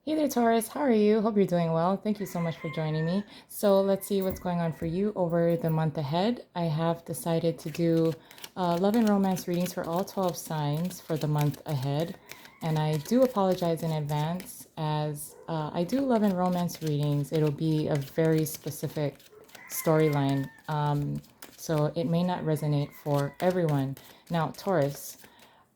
Hey there, Taurus. How are you? Hope you're doing well. Thank you so much for joining me. So, let's see what's going on for you over the month ahead. I have decided to do love and romance readings for all 12 signs for the month ahead. And I do apologize in advance as I do love and romance readings. It'll be a very specific storyline. So, it may not resonate for everyone. Now, Taurus,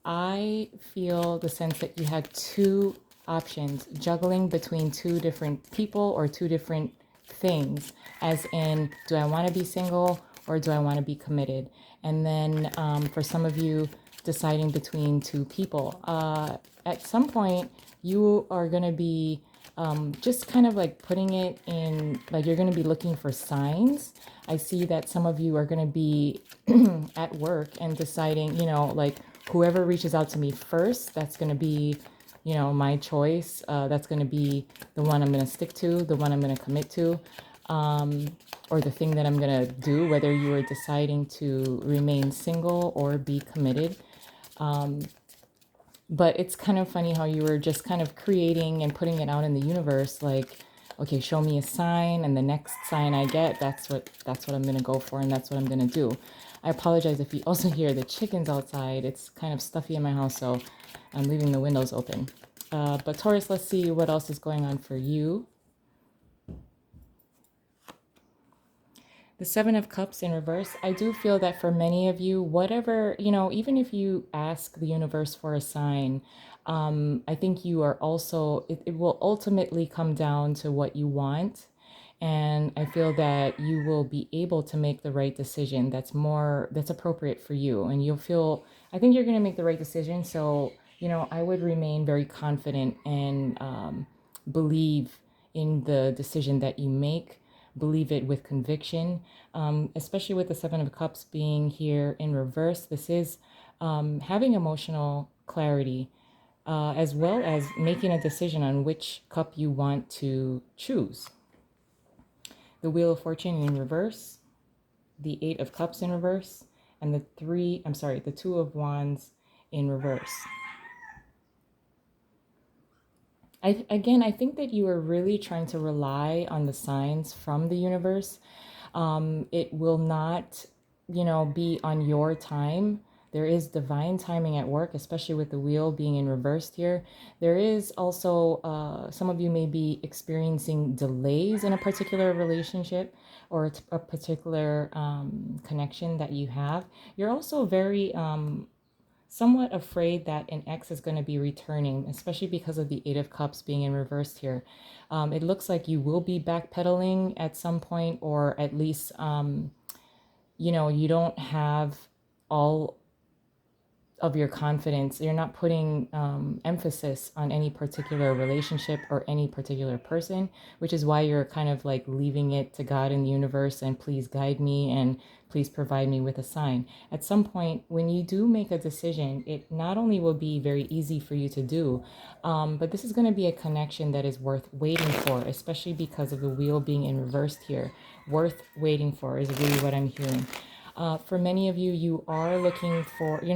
I feel the sense that you had two options, juggling between two different people or two different things, as in, do I want to be single or do I want to be committed? And then for some of you, deciding between two people. At some point, you are going to be just kind of like putting it in, like you're going to be looking for signs. I see that some of you are going to be at work and deciding, like whoever reaches out to me first, that's going to be, my choice. That's going to be the one I'm going to stick to, the one I'm going to commit to, or the thing that I'm going to do, whether you are deciding to remain single or be committed. But it's kind of funny how you were just kind of creating and putting it out in the universe, like, okay, show me a sign, and the next sign I get, that's what I'm gonna go for, and that's what I'm gonna do. I apologize if you also hear the chickens outside. It's kind of stuffy in my house, so I'm leaving the windows open. But Taurus, let's see what else is going on for you. The Seven of Cups in reverse. I do feel that for many of you, whatever, even if you ask the universe for a sign, I think you are also, it will ultimately come down to what you want. And I feel that you will be able to make the right decision that's appropriate for you. And you'll feel, I think you're going to make the right decision. So, I would remain very confident and believe in the decision that you make, believe it with conviction, especially with the Seven of Cups being here in reverse. This is having emotional clarity, as well as making a decision on which cup you want to choose. The Wheel of Fortune in reverse, the Eight of Cups in reverse, and the Two of Wands in reverse. I think that you are really trying to rely on the signs from the universe. It will not, be on your time. There is divine timing at work, especially with the wheel being in reverse here. There is also, some of you may be experiencing delays in a particular relationship or a particular connection that you have. You're also very somewhat afraid that an ex is going to be returning, especially because of the Eight of Cups being in reverse here. It looks like you will be backpedaling at some point, or at least, you don't have all of your confidence. You're not putting emphasis on any particular relationship or any particular person, which is why you're kind of like leaving it to God and the universe and please guide me and please provide me with a sign. At some point, when you do make a decision, it not only will be very easy for you to do, but this is going to be a connection that is worth waiting for, especially because of the wheel being in reversed here. Worth waiting for is really what I'm hearing. For many of you, you're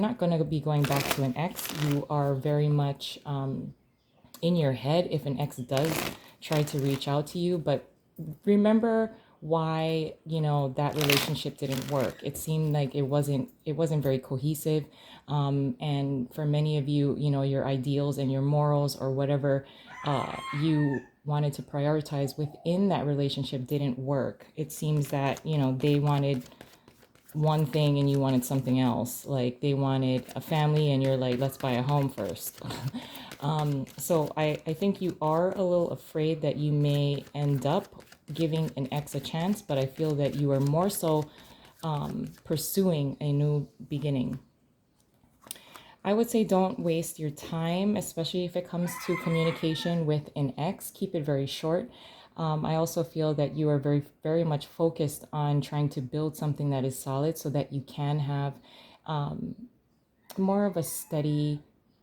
not going to be going back to an ex. You are very much in your head if an ex does try to reach out to you. But remember why, that relationship didn't work. It seemed like it wasn't very cohesive. And for many of you, your ideals and your morals or whatever you wanted to prioritize within that relationship didn't work. It seems that, they wanted one thing and you wanted something else. Like they wanted a family and you're like, let's buy a home first. So I think you are a little afraid that you may end up giving an ex a chance, but I feel that you are more so pursuing a new beginning. I would say don't waste your time, especially if it comes to communication with an ex. Keep it very short. I also feel that you are very, very much focused on trying to build something that is solid so that you can have more of a steady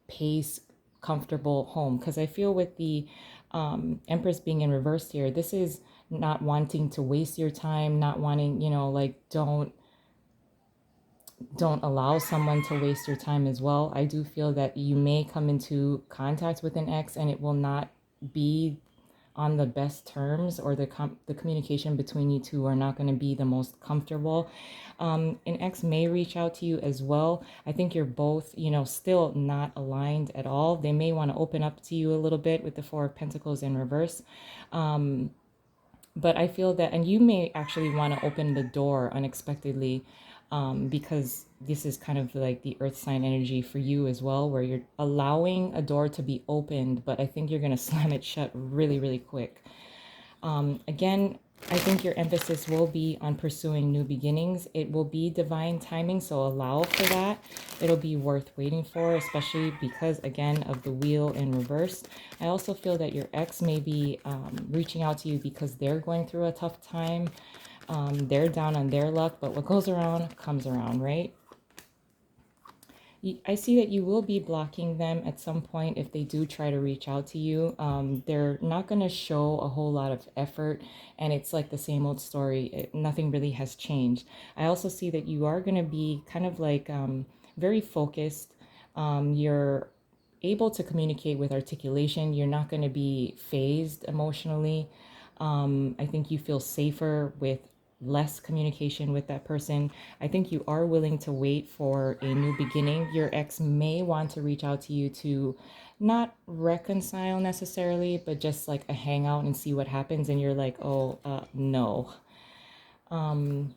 pace, comfortable home. Because I feel with the Empress being in reverse here, this is not wanting to waste your time, not wanting, like don't allow someone to waste your time as well. I do feel that you may come into contact with an ex and it will not be on the best terms, or the communication between you two are not going to be the most comfortable. An ex may reach out to you as well. I think you're both, still not aligned at all. They may want to open up to you a little bit with the Four of Pentacles in reverse. But I feel that, and you may actually want to open the door unexpectedly, because this is kind of like the earth sign energy for you as well, where you're allowing a door to be opened, but I think you're going to slam it shut really, really quick. Again, I think your emphasis will be on pursuing new beginnings. It will be divine timing, so allow for that. It'll be worth waiting for, especially because, again, of the wheel in reverse. I also feel that your ex may be reaching out to you because they're going through a tough time. They're down on their luck, but what goes around comes around, right? I see that you will be blocking them at some point if they do try to reach out to you. They're not going to show a whole lot of effort, and it's like the same old story. Nothing really has changed. I also see that you are going to be kind of like very focused. You're able to communicate with articulation. You're not going to be phased emotionally. I think you feel safer with less communication with that person. I think you are willing to wait for a new beginning. Your ex may want to reach out to you to not reconcile necessarily, but just like a hangout and see what happens. And you're like, oh, no. I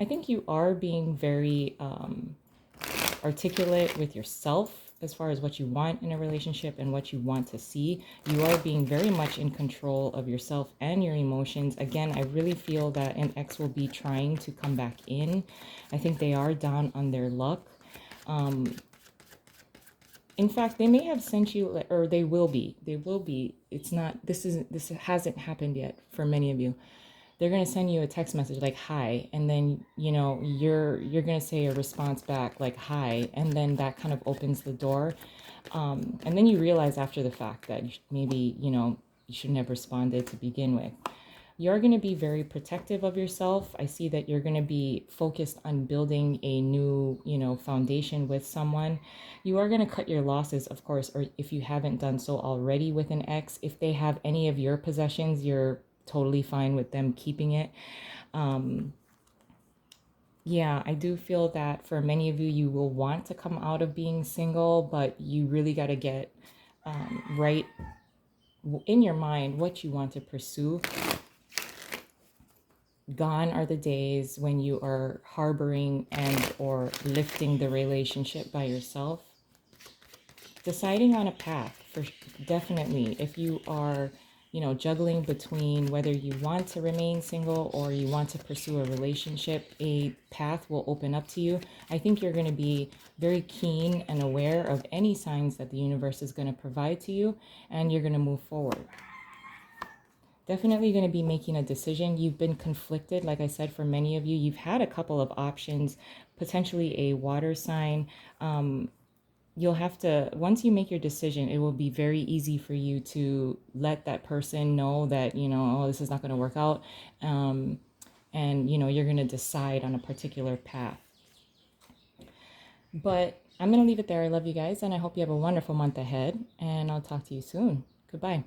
think you are being very articulate with yourself as far as what you want in a relationship and what you want to see. You are being very much in control of yourself and your emotions. Again, I really feel that an ex will be trying to come back in. I think they are down on their luck. In fact, they may have sent you, or they will be. They will be. It's not. This hasn't happened yet for many of you. They're going to send you a text message like hi, and then you're going to say a response back like hi, and then that kind of opens the door, and then you realize after the fact that maybe you shouldn't have responded to begin with. You're going to be very protective of yourself. I see that you're going to be focused on building a new foundation with someone. You are going to cut your losses, of course, or if you haven't done so already with an ex. If they have any of your possessions, you're totally fine with them keeping it. Yeah, I do feel that for many of you, you will want to come out of being single, but you really got to get right in your mind what you want to pursue. Gone are the days when you are harboring and or lifting the relationship by yourself. Deciding on a path, for definitely, if you are juggling between whether you want to remain single or you want to pursue a relationship, a path will open up to you. I think you're going to be very keen and aware of any signs that the universe is going to provide to you, and you're going to move forward. Definitely going to be making a decision. You've been conflicted, like I said, for many of you. You've had a couple of options, potentially a water sign. You'll have to, once you make your decision, it will be very easy for you to let that person know that, oh, this is not going to work out. And, you're going to decide on a particular path. But I'm going to leave it there. I love you guys, and I hope you have a wonderful month ahead, and I'll talk to you soon. Goodbye.